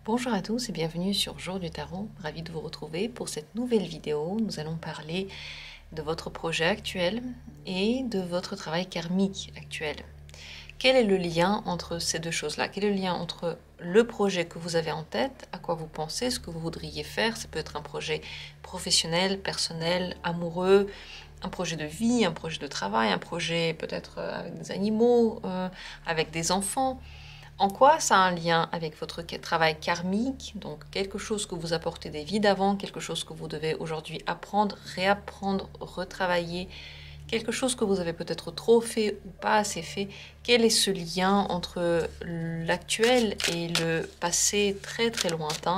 Bonjour à tous et bienvenue sur Jour du Tarot. Ravi de vous retrouver pour cette nouvelle vidéo. Nous allons parler de votre projet actuel et de votre travail karmique actuel. Quel est le lien entre ces deux choses-là? Quel est le lien entre le projet que vous avez en tête, à quoi vous pensez, ce que vous voudriez faire? Ça peut être un projet professionnel, personnel, amoureux, un projet de vie, un projet de travail, un projet peut-être avec des animaux, avec des enfants. En quoi ça a un lien avec votre travail karmique, donc quelque chose que vous apportez des vies d'avant, quelque chose que vous devez aujourd'hui apprendre, réapprendre, retravailler, quelque chose que vous avez peut-être trop fait ou pas assez fait. Quel est ce lien entre l'actuel et le passé très très lointain?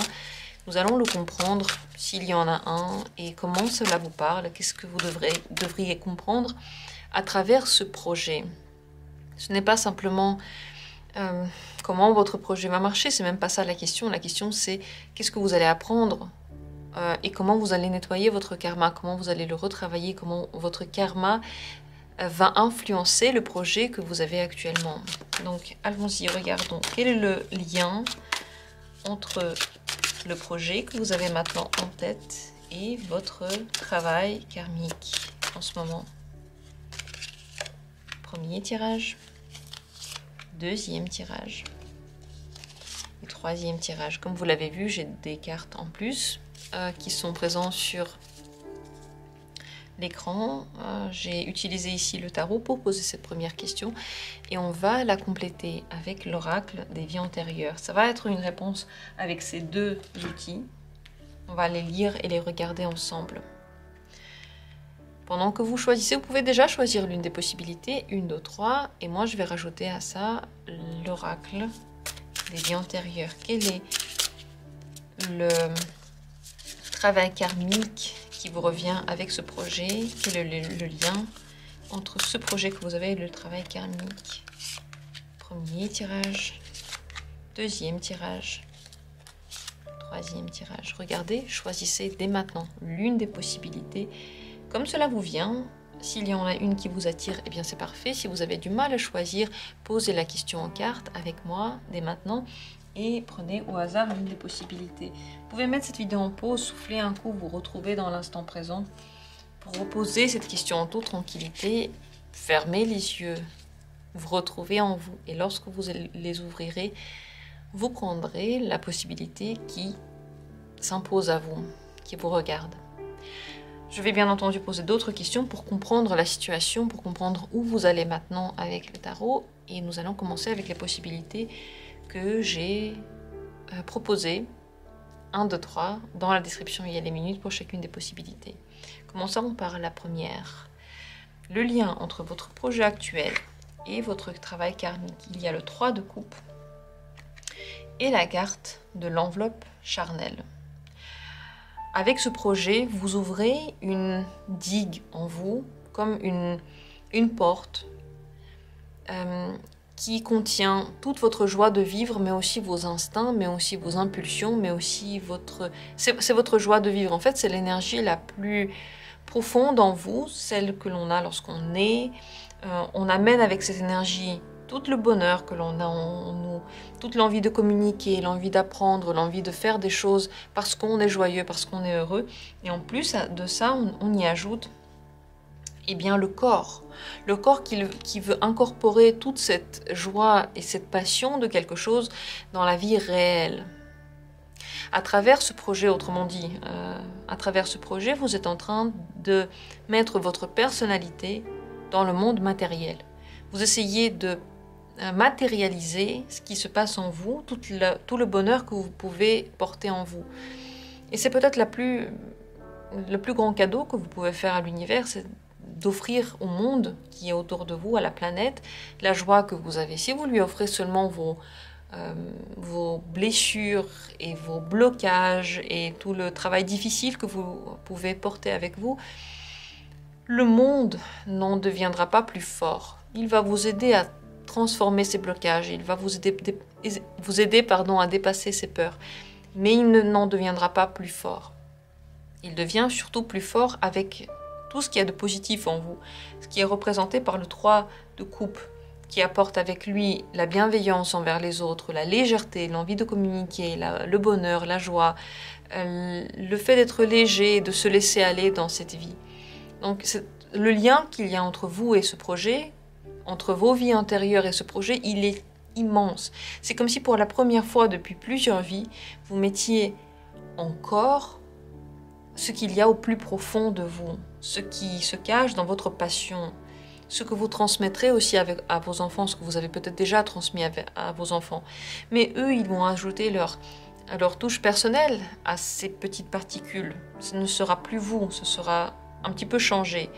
Nous allons le comprendre s'il y en a un et comment cela vous parle, qu'est-ce que vous devriez comprendre à travers ce projet. Ce n'est pas simplement comment votre projet va marcher, c'est même pas ça la question. La question c'est qu'est-ce que vous allez apprendre et comment vous allez nettoyer votre karma, comment vous allez le retravailler, comment votre karma va influencer le projet que vous avez actuellement. Donc allons-y, regardons quel est le lien entre le projet que vous avez maintenant en tête et votre travail karmique en ce moment. Premier tirage. Deuxième tirage et troisième tirage. Comme vous l'avez vu, j'ai des cartes en plus qui sont présentes sur l'écran. J'ai utilisé ici le tarot pour poser cette première question et on va la compléter avec l'oracle des vies antérieures. Ça va être une réponse avec ces deux outils. On va les lire et les regarder ensemble. Pendant que vous choisissez, vous pouvez déjà choisir l'une des possibilités, une, deux, trois, et moi je vais rajouter à ça l'oracle des vies antérieures. Quel est le travail karmique qui vous revient avec ce projet? Quel est le lien entre ce projet que vous avez et le travail karmique? Premier tirage, deuxième tirage, troisième tirage. Regardez, choisissez dès maintenant l'une des possibilités. Comme cela vous vient, s'il y en a une qui vous attire, eh bien c'est parfait. Si vous avez du mal à choisir, posez la question en carte avec moi dès maintenant et prenez au hasard l'une des possibilités. Vous pouvez mettre cette vidéo en pause, souffler un coup, vous retrouver dans l'instant présent pour reposer cette question en toute tranquillité. Fermez les yeux, vous retrouvez en vous et lorsque vous les ouvrirez, vous prendrez la possibilité qui s'impose à vous, qui vous regarde. Je vais bien entendu poser d'autres questions pour comprendre la situation, pour comprendre où vous allez maintenant avec le tarot. Et nous allons commencer avec les possibilités que j'ai proposées. 1, 2, 3. Dans la description, il y a les minutes pour chacune des possibilités. Commençons par la première. Le lien entre votre projet actuel et votre travail karmique. Il y a le 3 de coupe et la carte de l'enveloppe charnelle. Avec ce projet, vous ouvrez une digue en vous, comme une porte qui contient toute votre joie de vivre, mais aussi vos instincts, mais aussi vos impulsions, mais aussi votre... C'est votre joie de vivre. En fait, c'est l'énergie la plus profonde en vous, celle que l'on a lorsqu'on est. On amène avec cette énergie tout le bonheur que l'on a en nous, toute l'envie de communiquer, l'envie d'apprendre, l'envie de faire des choses parce qu'on est joyeux, parce qu'on est heureux. Et en plus de ça, on y ajoute eh bien, le corps qui veut incorporer toute cette joie et cette passion de quelque chose dans la vie réelle. À travers ce projet, autrement dit, à travers ce projet, vous êtes en train de mettre votre personnalité dans le monde matériel. Vous essayez de matérialiser ce qui se passe en vous, tout le bonheur que vous pouvez porter en vous. Et c'est peut-être le plus grand cadeau que vous pouvez faire à l'univers, c'est d'offrir au monde qui est autour de vous, à la planète, la joie que vous avez. Si vous lui offrez seulement vos blessures et vos blocages et tout le travail difficile que vous pouvez porter avec vous, le monde n'en deviendra pas plus fort. Il va vous aider à transformer ces blocages, il va vous aider à dépasser ces peurs. Mais il n'en deviendra pas plus fort. Il devient surtout plus fort avec tout ce qu'il y a de positif en vous, ce qui est représenté par le 3 de coupe, qui apporte avec lui la bienveillance envers les autres, la légèreté, l'envie de communiquer, le bonheur, la joie, le fait d'être léger, de se laisser aller dans cette vie. Donc le lien qu'il y a entre vous et ce projet, entre vos vies antérieures et ce projet, il est immense. C'est comme si pour la première fois depuis plusieurs vies, vous mettiez encore ce qu'il y a au plus profond de vous, ce qui se cache dans votre passion, ce que vous transmettrez aussi à vos enfants, ce que vous avez peut-être déjà transmis à vos enfants. Mais eux, ils vont ajouter leur touche personnelle à ces petites particules. Ce ne sera plus vous, ce sera un petit peu changé.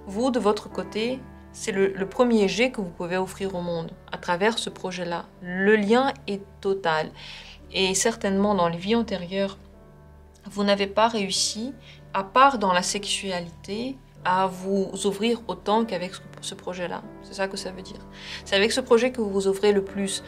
Vous, de votre côté, c'est le premier jet que vous pouvez offrir au monde à travers ce projet-là. Le lien est total. Et certainement, dans les vies antérieures, vous n'avez pas réussi, à part dans la sexualité, à vous ouvrir autant qu'avec ce projet-là. C'est ça que ça veut dire. C'est avec ce projet que vous vous ouvrez le plus.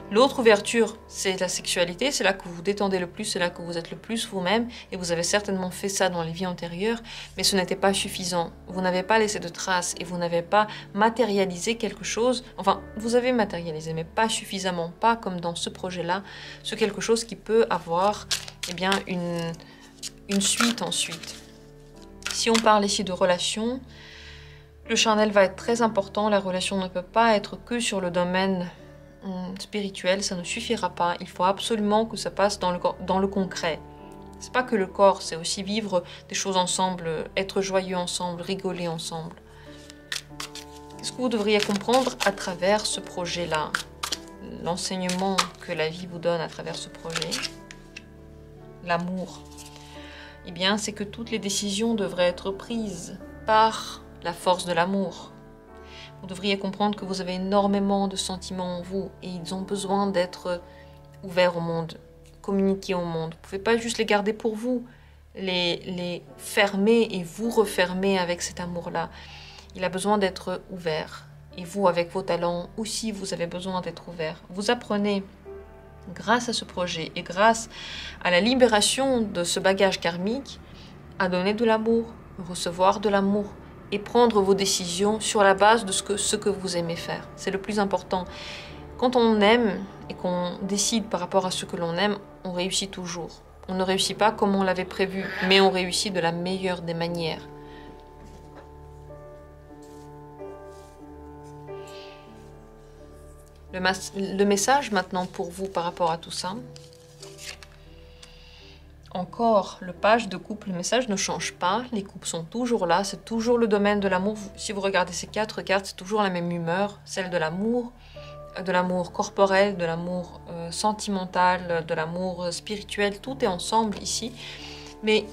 L'autre ouverture, c'est la sexualité, c'est là que vous vous détendez le plus, c'est là que vous êtes le plus vous-même, et vous avez certainement fait ça dans les vies antérieures, mais ce n'était pas suffisant. Vous n'avez pas laissé de traces, et vous n'avez pas matérialisé quelque chose, enfin, vous avez matérialisé, mais pas suffisamment, pas comme dans ce projet-là, ce quelque chose qui peut avoir, eh bien, une suite ensuite. Si on parle ici de relation, le charnel va être très important, la relation ne peut pas être que sur le domaine spirituel, ça ne suffira pas. Il faut absolument que ça passe dans le concret. C'est pas que le corps, c'est aussi vivre des choses ensemble, être joyeux ensemble, rigoler ensemble. Qu'est-ce que vous devriez comprendre à travers ce projet-là? L'enseignement que la vie vous donne à travers ce projet, l'amour. Eh bien, c'est que toutes les décisions devraient être prises par la force de l'amour. Vous devriez comprendre que vous avez énormément de sentiments en vous et ils ont besoin d'être ouverts au monde, communiqués au monde. Vous ne pouvez pas juste les garder pour vous, les fermer et vous refermer avec cet amour-là. Il a besoin d'être ouvert. Et vous, avec vos talents aussi, vous avez besoin d'être ouvert. Vous apprenez, grâce à ce projet et grâce à la libération de ce bagage karmique, à donner de l'amour, recevoir de l'amour, et prendre vos décisions sur la base de ce que vous aimez faire. C'est le plus important. Quand on aime et qu'on décide par rapport à ce que l'on aime, on réussit toujours. On ne réussit pas comme on l'avait prévu, mais on réussit de la meilleure des manières. Le message maintenant pour vous par rapport à tout ça, encore, le page de couple, le message ne change pas, les couples sont toujours là, c'est toujours le domaine de l'amour. Si vous regardez ces 4 cartes, c'est toujours la même humeur, celle de l'amour corporel, de l'amour sentimental, de l'amour spirituel, tout est ensemble ici. Mais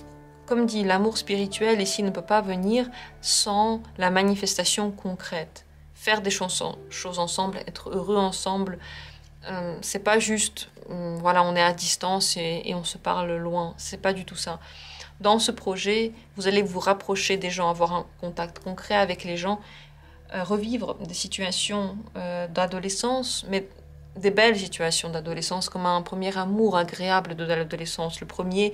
comme dit, l'amour spirituel ici ne peut pas venir sans la manifestation concrète. Faire des choses ensemble, être heureux ensemble, c'est pas juste, voilà, on est à distance et on se parle loin. C'est pas du tout ça. Dans ce projet, vous allez vous rapprocher des gens, avoir un contact concret avec les gens, revivre des situations d'adolescence, mais des belles situations d'adolescence, comme un premier amour agréable de l'adolescence, le premier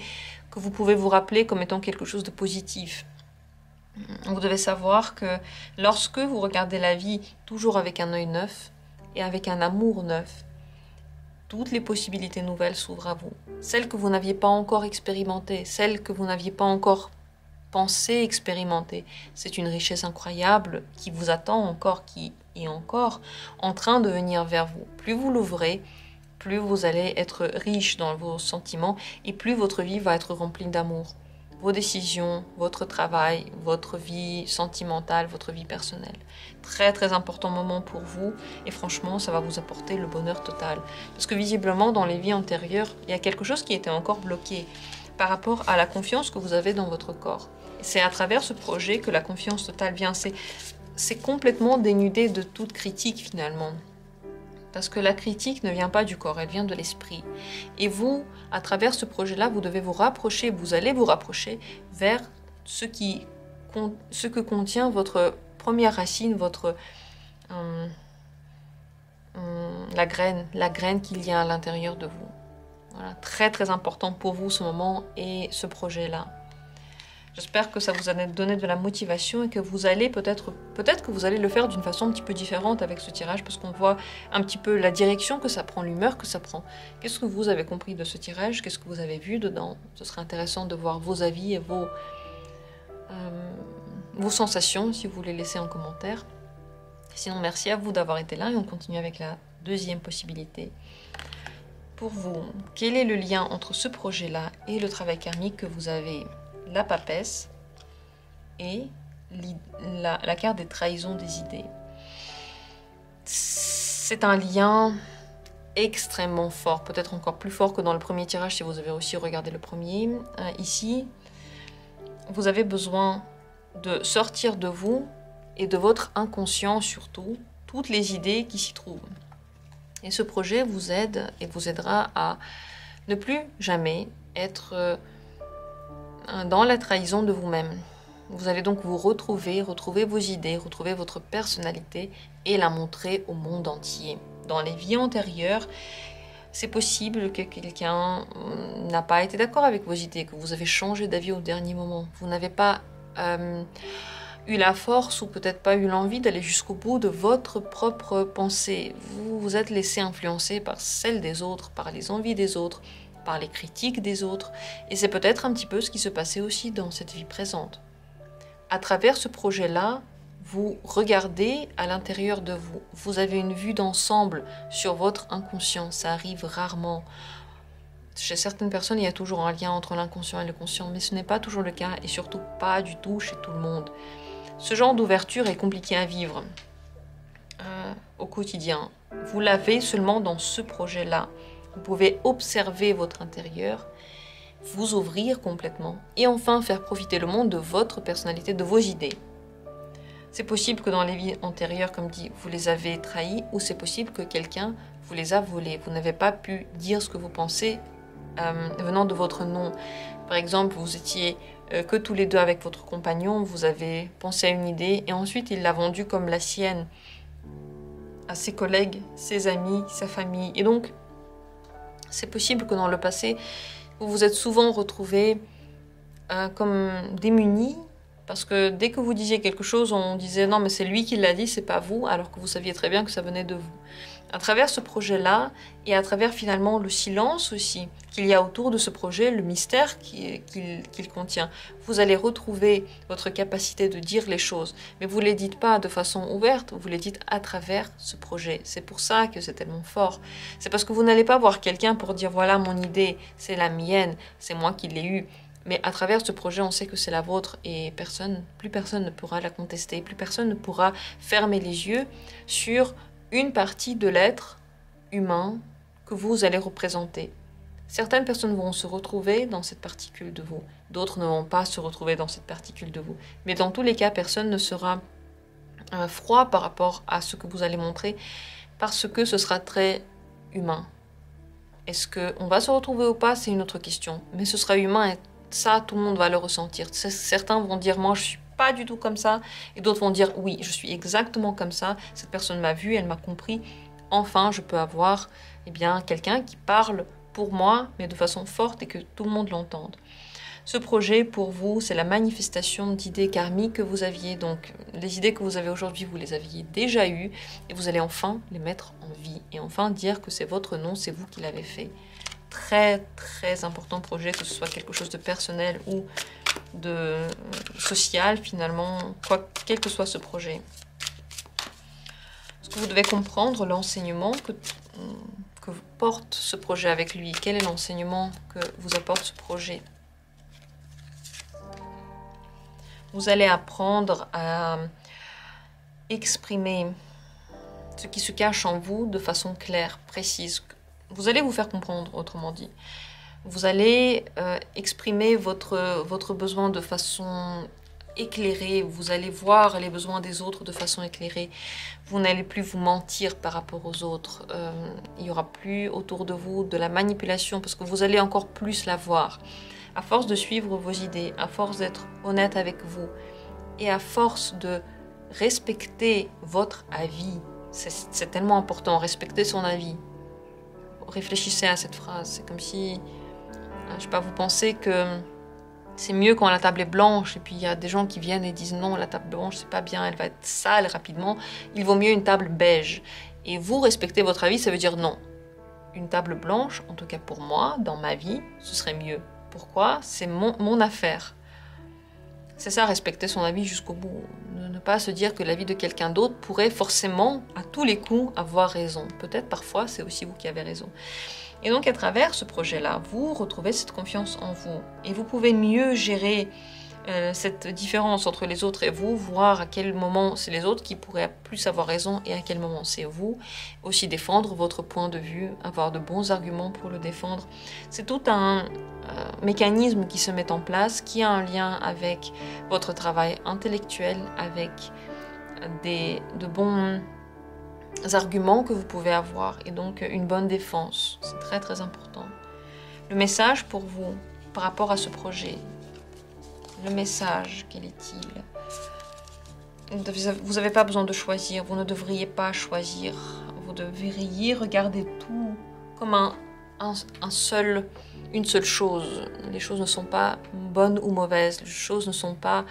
que vous pouvez vous rappeler comme étant quelque chose de positif. Vous devez savoir que lorsque vous regardez la vie toujours avec un œil neuf et avec un amour neuf, toutes les possibilités nouvelles s'ouvrent à vous. Celles que vous n'aviez pas encore expérimentées, celles que vous n'aviez pas encore pensé expérimenter. C'est une richesse incroyable qui vous attend encore, qui est encore en train de venir vers vous. Plus vous l'ouvrez, plus vous allez être riche dans vos sentiments et plus votre vie va être remplie d'amour. Vos décisions, votre travail, votre vie sentimentale, votre vie personnelle. Très très important moment pour vous et franchement ça va vous apporter le bonheur total. Parce que visiblement dans les vies antérieures, il y a quelque chose qui était encore bloqué par rapport à la confiance que vous avez dans votre corps. C'est à travers ce projet que la confiance totale vient. C'est complètement dénudé de toute critique finalement. Parce que la critique ne vient pas du corps, elle vient de l'esprit. Et vous, à travers ce projet-là, vous devez vous rapprocher, vous allez vous rapprocher vers ce que contient votre première racine, la graine qu'il y a à l'intérieur de vous. Voilà, très très important pour vous ce moment et ce projet-là. J'espère que ça vous a donné de la motivation et que vous allez peut-être que vous allez le faire d'une façon un petit peu différente avec ce tirage parce qu'on voit un petit peu la direction que ça prend, l'humeur que ça prend. Qu'est-ce que vous avez compris de ce tirage? Qu'est-ce que vous avez vu dedans? Ce serait intéressant de voir vos avis et vos sensations si vous les laissez en commentaire. Sinon, merci à vous d'avoir été là et on continue avec la deuxième possibilité. Pour vous, quel est le lien entre ce projet-là et le travail karmique que vous avez? La papesse et la carte des trahisons des idées. C'est un lien extrêmement fort, peut-être encore plus fort que dans le premier tirage si vous avez aussi regardé le premier. Ici, vous avez besoin de sortir de vous et de votre inconscient surtout, toutes les idées qui s'y trouvent. Et ce projet vous aide et vous aidera à ne plus jamais être dans la trahison de vous-même. Vous allez donc vous retrouver vos idées, retrouver votre personnalité et la montrer au monde entier. Dans les vies antérieures, c'est possible que quelqu'un n'a pas été d'accord avec vos idées, que vous avez changé d'avis au dernier moment. Vous n'avez pas eu la force ou peut-être pas eu l'envie d'aller jusqu'au bout de votre propre pensée. Vous vous êtes laissé influencer par celle des autres, par les envies des autres, par les critiques des autres, et c'est peut-être un petit peu ce qui se passait aussi dans cette vie présente. À travers ce projet-là, vous regardez à l'intérieur de vous. Vous avez une vue d'ensemble sur votre inconscient. Ça arrive rarement. Chez certaines personnes, il y a toujours un lien entre l'inconscient et le conscient, mais ce n'est pas toujours le cas, et surtout pas du tout chez tout le monde. Ce genre d'ouverture est compliqué à vivre au quotidien. Vous l'avez seulement dans ce projet-là. Vous pouvez observer votre intérieur, vous ouvrir complètement et enfin faire profiter le monde de votre personnalité, de vos idées. C'est possible que dans les vies antérieures, comme dit, vous les avez trahis ou c'est possible que quelqu'un vous les a volés. Vous n'avez pas pu dire ce que vous pensez venant de votre nom. Par exemple, vous étiez que tous les deux avec votre compagnon, vous avez pensé à une idée et ensuite il l'a vendue comme la sienne à ses collègues, ses amis, sa famille. Et donc, c'est possible que dans le passé, vous vous êtes souvent retrouvés comme démunis, parce que dès que vous disiez quelque chose, on disait non mais c'est lui qui l'a dit, c'est pas vous, alors que vous saviez très bien que ça venait de vous. À travers ce projet-là, et à travers finalement le silence aussi qu'il y a autour de ce projet, le mystère qu'il contient, vous allez retrouver votre capacité de dire les choses, mais vous ne les dites pas de façon ouverte, vous les dites à travers ce projet. C'est pour ça que c'est tellement fort. C'est parce que vous n'allez pas voir quelqu'un pour dire voilà mon idée, c'est la mienne, c'est moi qui l'ai eue. Mais à travers ce projet, on sait que c'est la vôtre et plus personne ne pourra la contester, plus personne ne pourra fermer les yeux sur une partie de l'être humain que vous allez représenter. Certaines personnes vont se retrouver dans cette particule de vous, d'autres ne vont pas se retrouver dans cette particule de vous. Mais dans tous les cas, personne ne sera froid par rapport à ce que vous allez montrer parce que ce sera très humain. Est-ce qu'on va se retrouver ou pas, c'est une autre question. Mais ce sera humain et ça, tout le monde va le ressentir. Certains vont dire, moi, je suis pas du tout comme ça. Et d'autres vont dire, oui, je suis exactement comme ça. Cette personne m'a vu, elle m'a compris. Enfin, je peux avoir quelqu'un qui parle pour moi, mais de façon forte et que tout le monde l'entende. Ce projet, pour vous, c'est la manifestation d'idées karmiques que vous aviez. Donc, les idées que vous avez aujourd'hui, vous les aviez déjà eues. Et vous allez enfin les mettre en vie. Et enfin dire que c'est votre nom, c'est vous qui l'avez fait. Très, très important projet, que ce soit quelque chose de personnel ou de social, finalement, quel que soit ce projet. Parce que vous devez comprendre l'enseignement que porte ce projet avec lui. Quel est l'enseignement que vous apporte ce projet? Vous allez apprendre à exprimer ce qui se cache en vous de façon claire, précise. Vous allez vous faire comprendre, autrement dit. Vous allez exprimer votre besoin de façon éclairée. Vous allez voir les besoins des autres de façon éclairée. Vous n'allez plus vous mentir par rapport aux autres. Il n'y aura plus autour de vous de la manipulation parce que vous allez encore plus la voir. À force de suivre vos idées, à force d'être honnête avec vous et à force de respecter votre avis, c'est tellement important, respecter son avis. Réfléchissez à cette phrase, c'est comme si, je sais pas, vous pensez que C'est mieux quand la table est blanche et puis il y a des gens qui viennent et disent non, la table blanche c'est pas bien, elle va être sale rapidement. Il vaut mieux une table beige. Et vous respectez votre avis, ça veut dire non. Une table blanche, en tout cas pour moi, dans ma vie, ce serait mieux. Pourquoi? C'est mon affaire. C'est ça, respecter son avis jusqu'au bout. Ne pas se dire que l'avis de quelqu'un d'autre pourrait forcément, à tous les coups, avoir raison. Peut-être parfois, c'est aussi vous qui avez raison. Et donc, à travers ce projet-là, vous retrouvez cette confiance en vous. Et vous pouvez mieux gérer cette différence entre les autres et vous, voir à quel moment c'est les autres qui pourraient plus avoir raison et à quel moment c'est vous. Aussi défendre votre point de vue, avoir de bons arguments pour le défendre. C'est tout un mécanisme qui se met en place, qui a un lien avec votre travail intellectuel, avec de bons arguments que vous pouvez avoir et donc une bonne défense. C'est très très important. Le message pour vous par rapport à ce projet, le message, quel est-il? Vous n'avez pas besoin de choisir, vous ne devriez pas choisir, vous devriez regarder tout comme une seule chose. Les choses ne sont pas bonnes ou mauvaises, les choses ne sont pas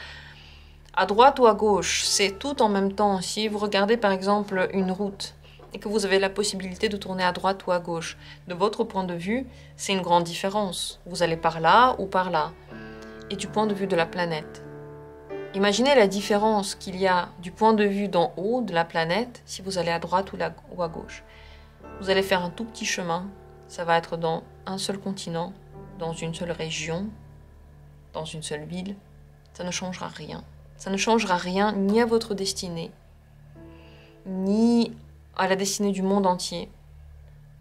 à droite ou à gauche, c'est tout en même temps. Si vous regardez par exemple une route et que vous avez la possibilité de tourner à droite ou à gauche, de votre point de vue, c'est une grande différence. Vous allez par là ou par là. Et du point de vue de la planète. Imaginez la différence qu'il y a du point de vue d'en haut de la planète si vous allez à droite ou à gauche. Vous allez faire un tout petit chemin, ça va être dans un seul continent, dans une seule région, dans une seule ville. Ça ne changera rien. Ça ne changera rien ni à votre destinée, ni à la destinée du monde entier.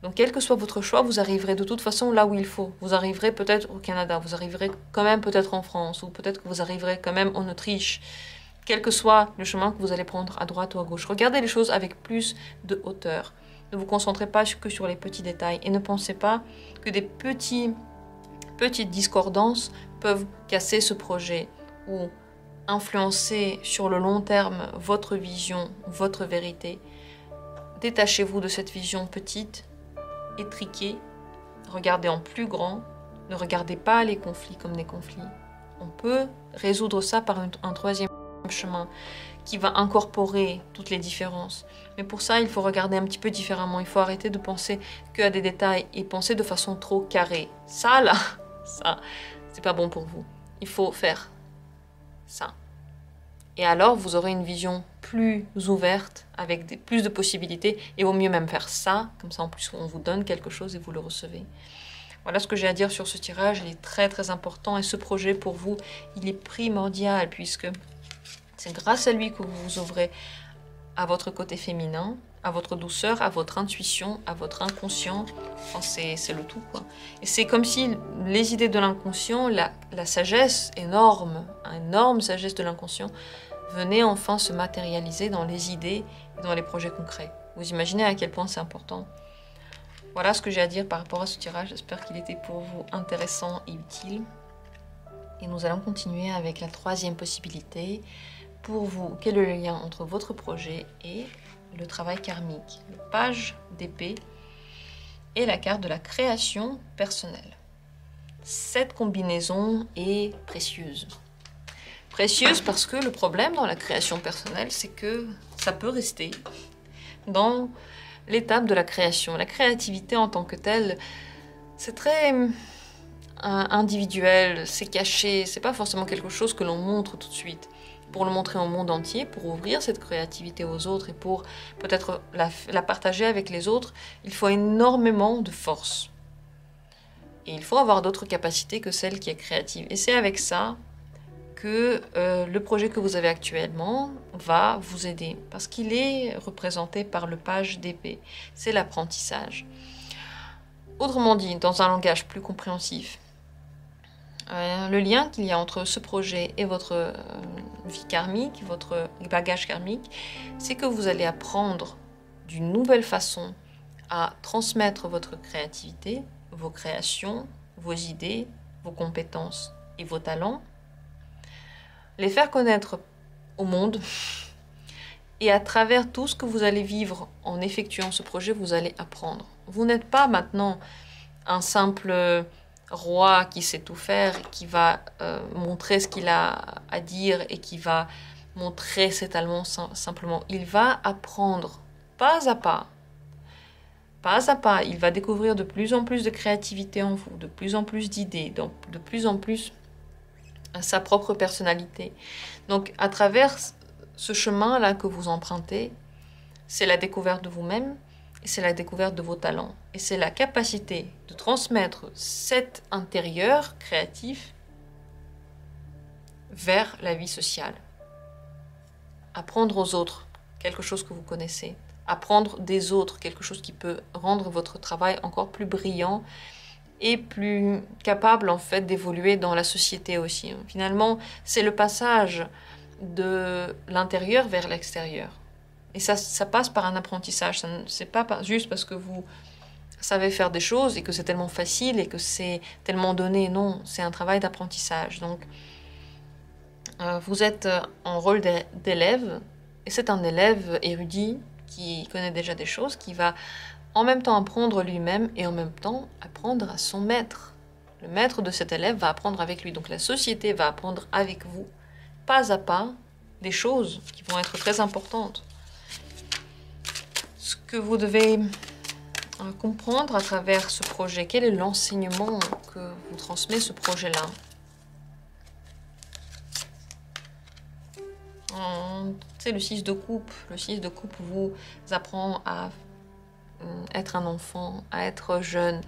Donc quel que soit votre choix, vous arriverez de toute façon là où il faut. Vous arriverez peut-être au Canada, vous arriverez quand même peut-être en France, ou peut-être que vous arriverez quand même en Autriche. Quel que soit le chemin que vous allez prendre à droite ou à gauche. Regardez les choses avec plus de hauteur. Ne vous concentrez pas que sur les petits détails et ne pensez pas que des petites discordances peuvent casser ce projet ou influencer sur le long terme votre vision, votre vérité. Détachez-vous de cette vision petite, étriquée, regardez en plus grand, ne regardez pas les conflits comme des conflits. On peut résoudre ça par un troisième chemin qui va incorporer toutes les différences. Mais pour ça, il faut regarder un petit peu différemment. Il faut arrêter de penser qu'à des détails et penser de façon trop carrée. Ça, là, ça, c'est pas bon pour vous. Il faut faire ça. Et alors, vous aurez une vision plus ouverte, avec plus de possibilités. Et il vaut mieux même faire ça, comme ça en plus on vous donne quelque chose et vous le recevez. Voilà ce que j'ai à dire sur ce tirage. Il est très très important. Et ce projet pour vous, il est primordial puisque c'est grâce à lui que vous vous ouvrez à votre côté féminin, à votre douceur, à votre intuition, à votre inconscient. Enfin, c'est le tout, quoi. Et c'est comme si les idées de l'inconscient, la sagesse énorme, une énorme sagesse de l'inconscient, venait enfin se matérialiser dans les idées et dans les projets concrets. Vous imaginez à quel point c'est important. Voilà ce que j'ai à dire par rapport à ce tirage. J'espère qu'il était pour vous intéressant et utile. Et nous allons continuer avec la troisième possibilité. Pour vous, quel est le lien entre votre projet et le travail karmique, le page d'épée et la carte de la création personnelle. Cette combinaison est précieuse. Précieuse parce que le problème dans la création personnelle, c'est que ça peut rester dans l'étape de la création. La créativité en tant que telle, c'est très individuel, c'est caché, c'est pas forcément quelque chose que l'on montre tout de suite. Pour le montrer au monde entier, pour ouvrir cette créativité aux autres et pour peut-être la partager avec les autres, il faut énormément de force. Et il faut avoir d'autres capacités que celle qui est créative. Et c'est avec ça que le projet que vous avez actuellement va vous aider. Parce qu'il est représenté par le page d'épée. C'est l'apprentissage. Autrement dit, dans un langage plus compréhensif, le lien qu'il y a entre ce projet et votre vie karmique, votre bagage karmique, c'est que vous allez apprendre d'une nouvelle façon à transmettre votre créativité, vos créations, vos idées, vos compétences et vos talents, les faire connaître au monde et à travers tout ce que vous allez vivre en effectuant ce projet, vous allez apprendre. Vous n'êtes pas maintenant un simple roi qui sait tout faire, qui va montrer ce qu'il a à dire et qui va montrer ses talents simplement. Il va apprendre pas à pas. Pas à pas, il va découvrir de plus en plus de créativité en vous, de plus en plus d'idées, de plus en plus sa propre personnalité. Donc à travers ce chemin-là que vous empruntez, c'est la découverte de vous-même et c'est la découverte de vos talents. Et c'est la capacité de transmettre cet intérieur créatif vers la vie sociale. Apprendre aux autres quelque chose que vous connaissez. Apprendre des autres quelque chose qui peut rendre votre travail encore plus brillant et plus capable en fait d'évoluer dans la société aussi. Finalement, c'est le passage de l'intérieur vers l'extérieur. Et ça passe par un apprentissage. C'est pas juste parce que vous savez faire des choses et que c'est tellement facile et que c'est tellement donné. Non, c'est un travail d'apprentissage. Donc, vous êtes en rôle d'élève et c'est un élève érudit qui connaît déjà des choses, qui va en même temps apprendre lui-même et en même temps apprendre à son maître. Le maître de cet élève va apprendre avec lui. Donc la société va apprendre avec vous, pas à pas, des choses qui vont être très importantes. Ce que vous devez comprendre à travers ce projet, quel est l'enseignement que vous transmet ce projet-là? C'est le 6 de coupe. Le 6 de coupe vous apprend à être un enfant, à être jeune,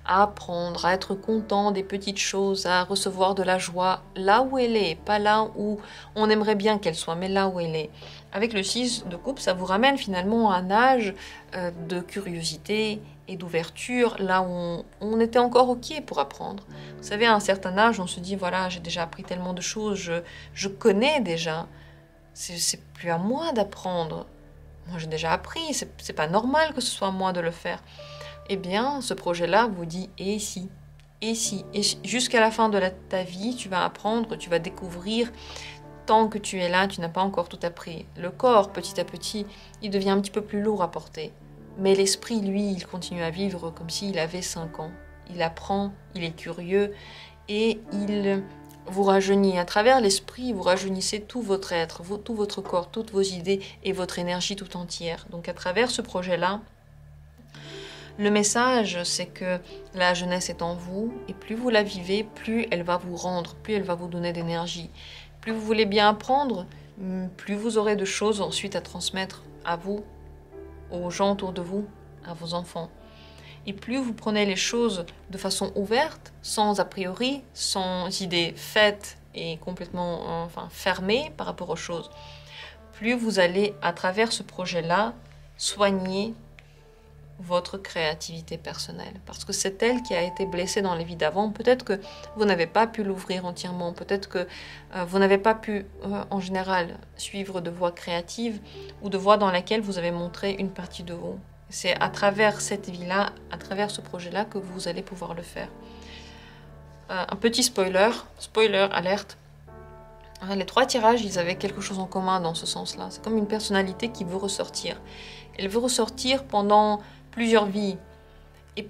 à apprendre, à être content des petites choses, à recevoir de la joie là où elle est, pas là où on aimerait bien qu'elle soit, mais là où elle est. Avec le 6 de coupe, ça vous ramène finalement à un âge de curiosité et d'ouverture, là où on était encore OK pour apprendre. Vous savez, à un certain âge, on se dit, voilà, j'ai déjà appris tellement de choses, je connais déjà. C'est plus à moi d'apprendre. Moi, j'ai déjà appris, c'est pas normal que ce soit à moi de le faire. Eh bien, ce projet-là vous dit, et si? Et si? Et jusqu'à la fin de ta vie, tu vas apprendre, tu vas découvrir. Tant que tu es là, tu n'as pas encore tout appris. Le corps, petit à petit, il devient un petit peu plus lourd à porter. Mais l'esprit, lui, il continue à vivre comme s'il avait 5 ans. Il apprend, il est curieux, et il vous rajeunit. À travers l'esprit, vous rajeunissez tout votre être, tout votre corps, toutes vos idées et votre énergie tout entière. Donc à travers ce projet-là, le message, c'est que la jeunesse est en vous, et plus vous la vivez, plus elle va vous rendre, plus elle va vous donner d'énergie. Plus vous voulez bien apprendre, plus vous aurez de choses ensuite à transmettre à vous, aux gens autour de vous, à vos enfants. Et plus vous prenez les choses de façon ouverte, sans a priori, sans idées faites et complètement fermées par rapport aux choses, plus vous allez, à travers ce projet-là, soigner votre créativité personnelle. Parce que c'est elle qui a été blessée dans les vies d'avant. Peut-être que vous n'avez pas pu l'ouvrir entièrement. Peut-être que vous n'avez pas pu, en général, suivre de voies créatives ou de voies dans laquelle vous avez montré une partie de vous. C'est à travers cette vie-là, à travers ce projet-là, que vous allez pouvoir le faire. Un petit spoiler alerte. Les 3 tirages, ils avaient quelque chose en commun dans ce sens-là. C'est comme une personnalité qui veut ressortir. Elle veut ressortir pendant plusieurs vies. Et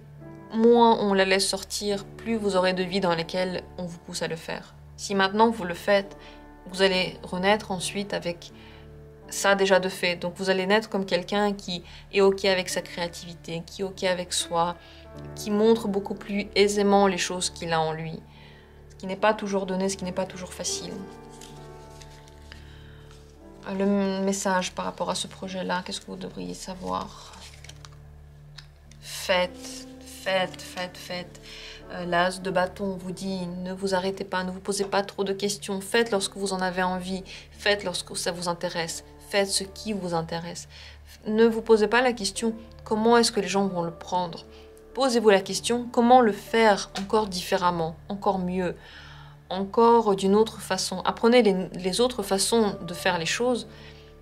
moins on la laisse sortir, plus vous aurez de vies dans lesquelles on vous pousse à le faire. Si maintenant vous le faites, vous allez renaître ensuite avec ça déjà de fait. Donc vous allez naître comme quelqu'un qui est OK avec sa créativité, qui est OK avec soi, qui montre beaucoup plus aisément les choses qu'il a en lui. Ce qui n'est pas toujours donné, ce qui n'est pas toujours facile. Le message par rapport à ce projet-là, qu'est-ce que vous devriez savoir? Faites. L'as de bâton vous dit, ne vous arrêtez pas, ne vous posez pas trop de questions. Faites lorsque vous en avez envie. Faites lorsque ça vous intéresse. Faites ce qui vous intéresse. Ne vous posez pas la question, comment est-ce que les gens vont le prendre? Posez-vous la question, comment le faire encore différemment, encore mieux, encore d'une autre façon. Apprenez les autres façons de faire les choses,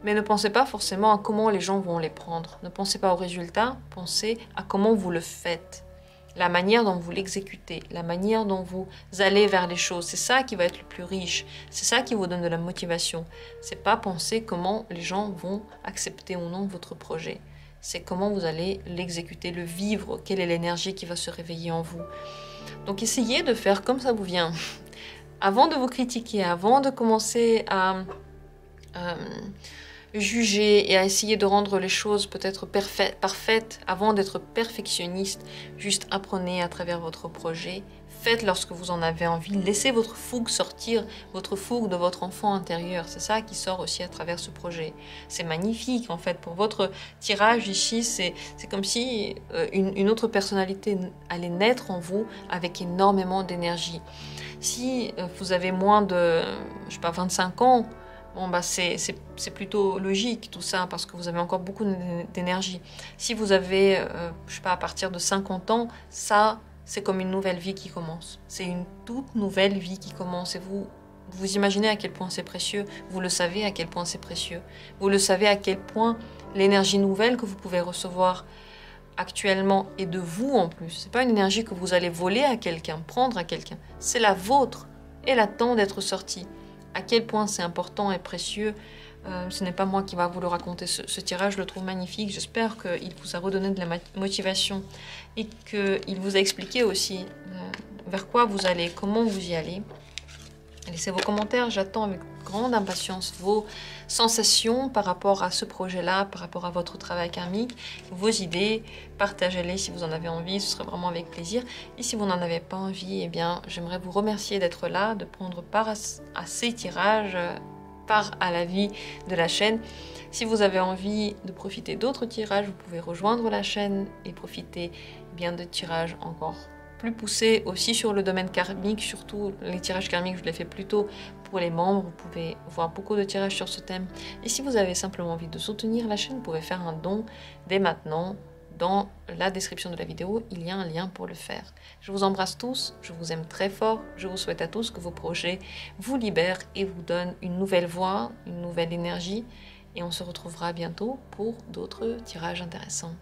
mais ne pensez pas forcément à comment les gens vont les prendre. Ne pensez pas au résultat, pensez à comment vous le faites. La manière dont vous l'exécutez, la manière dont vous allez vers les choses, c'est ça qui va être le plus riche, c'est ça qui vous donne de la motivation. C'est pas penser comment les gens vont accepter ou non votre projet. C'est comment vous allez l'exécuter, le vivre, quelle est l'énergie qui va se réveiller en vous. Donc essayez de faire comme ça vous vient. Avant de vous critiquer, avant de commencer à juger et à essayer de rendre les choses peut-être parfaites, avant d'être perfectionniste, juste apprenez à travers votre projet. Faites lorsque vous en avez envie. Laissez votre fougue sortir, votre fougue de votre enfant intérieur. C'est ça qui sort aussi à travers ce projet. C'est magnifique en fait. Pour votre tirage ici, c'est comme si une autre personnalité allait naître en vous avec énormément d'énergie. Si vous avez moins de, je sais pas, 25 ans, bon, bah c'est plutôt logique tout ça parce que vous avez encore beaucoup d'énergie. Si vous avez, je sais pas, à partir de 50 ans, ça, c'est comme une nouvelle vie qui commence. C'est une toute nouvelle vie qui commence et vous imaginez à quel point c'est précieux. Vous le savez à quel point c'est précieux. Vous le savez à quel point l'énergie nouvelle que vous pouvez recevoir actuellement est de vous en plus. C'est pas une énergie que vous allez voler à quelqu'un, prendre à quelqu'un. C'est la vôtre. Elle attend d'être sortie. À quel point c'est important et précieux, ce n'est pas moi qui va vous le raconter. Ce tirage, je le trouve magnifique. J'espère qu'il vous a redonné de la motivation et qu'il vous a expliqué aussi vers quoi vous allez, comment vous y allez. Laissez vos commentaires, j'attends avec grande impatience vos sensations par rapport à ce projet-là, par rapport à votre travail karmique, vos idées, partagez-les si vous en avez envie, ce serait vraiment avec plaisir. Et si vous n'en avez pas envie, eh bien, j'aimerais vous remercier d'être là, de prendre part à ces tirages, part à la vie de la chaîne. Si vous avez envie de profiter d'autres tirages, vous pouvez rejoindre la chaîne et profiter bien de tirages encore plus poussé aussi sur le domaine karmique, surtout les tirages karmiques, je les fais plutôt pour les membres, vous pouvez voir beaucoup de tirages sur ce thème. Et si vous avez simplement envie de soutenir la chaîne, vous pouvez faire un don dès maintenant. Dans la description de la vidéo, il y a un lien pour le faire. Je vous embrasse tous, je vous aime très fort, je vous souhaite à tous que vos projets vous libèrent et vous donnent une nouvelle voix, une nouvelle énergie. Et on se retrouvera bientôt pour d'autres tirages intéressants.